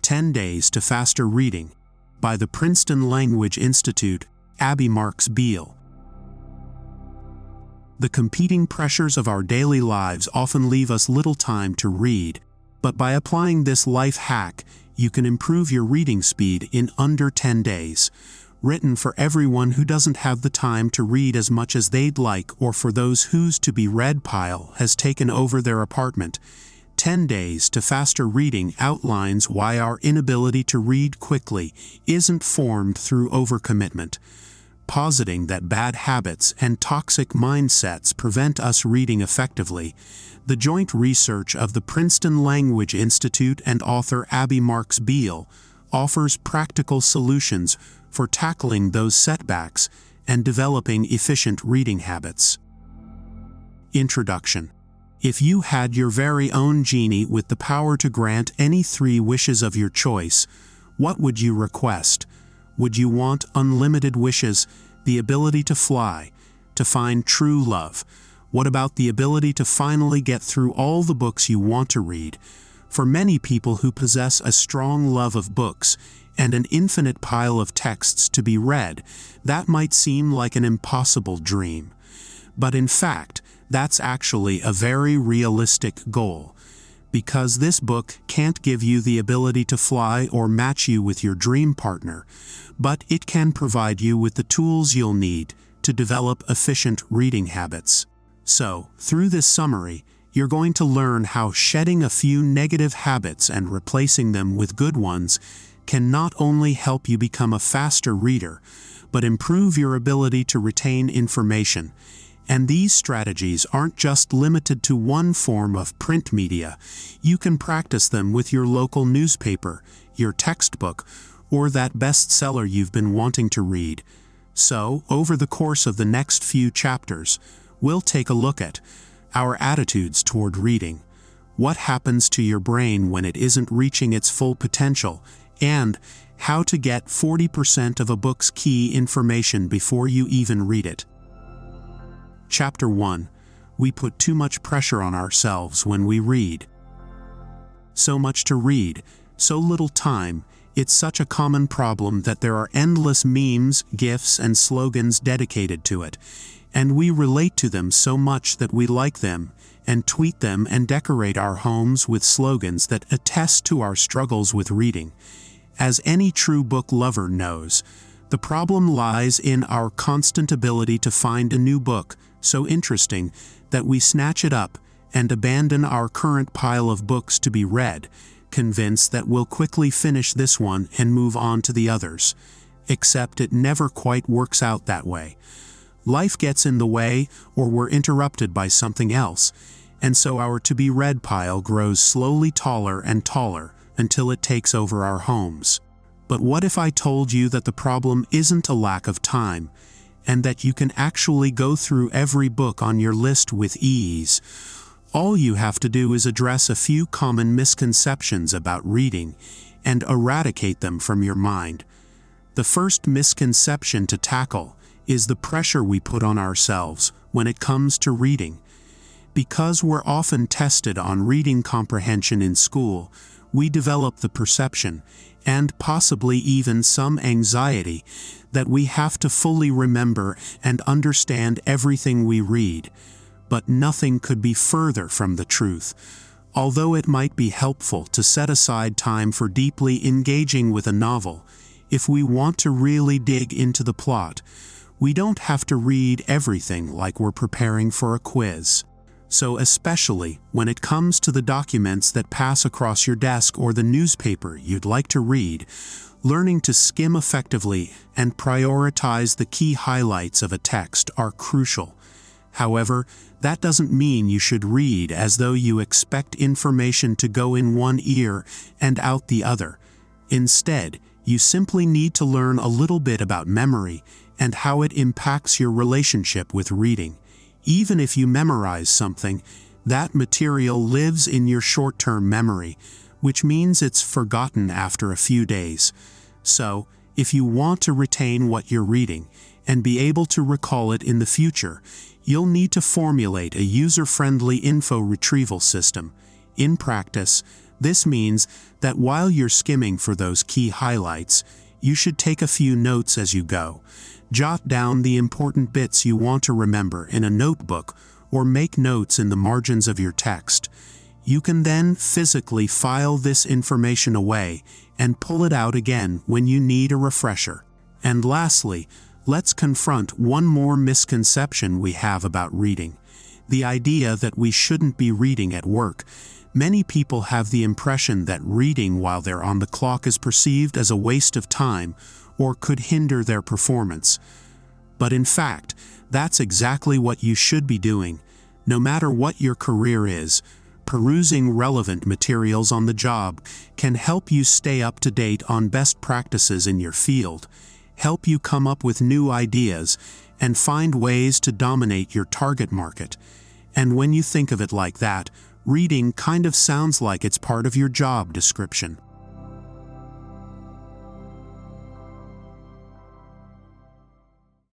10 Days to Faster Reading by the Princeton Language Institute, Abby Marks Beale. The competing pressures of our daily lives often leave us little time to read, but by applying this life hack, you can improve your reading speed in under 10 days. Written for everyone who doesn't have the time to read as much as they'd like, or for those whose to-be-read pile has taken over their apartment. 10 Days to Faster Reading outlines why our inability to read quickly isn't formed through overcommitment, positing that bad habits and toxic mindsets prevent us reading effectively. The joint research of the Princeton Language Institute and author Abby Marks Beale offers practical solutions for tackling those setbacks and developing efficient reading habits. Introduction. If you had your very own genie with the power to grant any 3 wishes of your choice, what would you request? Would you want unlimited wishes, the ability to fly, to find true love? What about the ability to finally get through all the books you want to read? For many people who possess a strong love of books and an infinite pile of texts to be read, that might seem like an impossible dream. But in fact, that's actually a very realistic goal, because this book can't give you the ability to fly or match you with your dream partner, but it can provide you with the tools you'll need to develop efficient reading habits. So, through this summary, you're going to learn how shedding a few negative habits and replacing them with good ones can not only help you become a faster reader, but improve your ability to retain information. And these strategies aren't just limited to one form of print media. You can practice them with your local newspaper, your textbook, or that bestseller you've been wanting to read. So, over the course of the next few chapters, we'll take a look at our attitudes toward reading, what happens to your brain when it isn't reaching its full potential, and how to get 40% of a book's key information before you even read it. Chapter 1. We put too much pressure on ourselves when we read. So much to read, so little time. It's such a common problem that there are endless memes, GIFs, and slogans dedicated to it. And we relate to them so much that we like them, and tweet them and decorate our homes with slogans that attest to our struggles with reading. As any true book lover knows, the problem lies in our constant ability to find a new book so interesting that we snatch it up and abandon our current pile of books to be read, convinced that we'll quickly finish this one and move on to the others. Except it never quite works out that way. Life gets in the way, or we're interrupted by something else, and so our to-be-read pile grows slowly taller and taller until it takes over our homes. But what if I told you that the problem isn't a lack of time, and that you can actually go through every book on your list with ease? All you have to do is address a few common misconceptions about reading and eradicate them from your mind. The first misconception to tackle is the pressure we put on ourselves when it comes to reading. Because we're often tested on reading comprehension in school, we develop the perception, and possibly even some anxiety, that we have to fully remember and understand everything we read. But nothing could be further from the truth. Although it might be helpful to set aside time for deeply engaging with a novel, if we want to really dig into the plot, we don't have to read everything like we're preparing for a quiz. So especially when it comes to the documents that pass across your desk or the newspaper you'd like to read, learning to skim effectively and prioritize the key highlights of a text are crucial. However, that doesn't mean you should read as though you expect information to go in one ear and out the other. Instead, you simply need to learn a little bit about memory and how it impacts your relationship with reading. Even if you memorize something, that material lives in your short-term memory, which means it's forgotten after a few days. So, if you want to retain what you're reading and be able to recall it in the future, you'll need to formulate a user-friendly info retrieval system. In practice, This means that while you're skimming for those key highlights, you should take a few notes as you go. Jot down the important bits you want to remember in a notebook or make notes in the margins of your text. You can then physically file this information away and pull it out again when you need a refresher. And lastly, let's confront one more misconception we have about reading: the idea that we shouldn't be reading at work. Many people have the impression that reading while they're on the clock is perceived as a waste of time or could hinder their performance. But in fact, that's exactly what you should be doing. No matter what your career is, perusing relevant materials on the job can help you stay up to date on best practices in your field, help you come up with new ideas, and find ways to dominate your target market. And when you think of it like that, reading kind of sounds like it's part of your job description.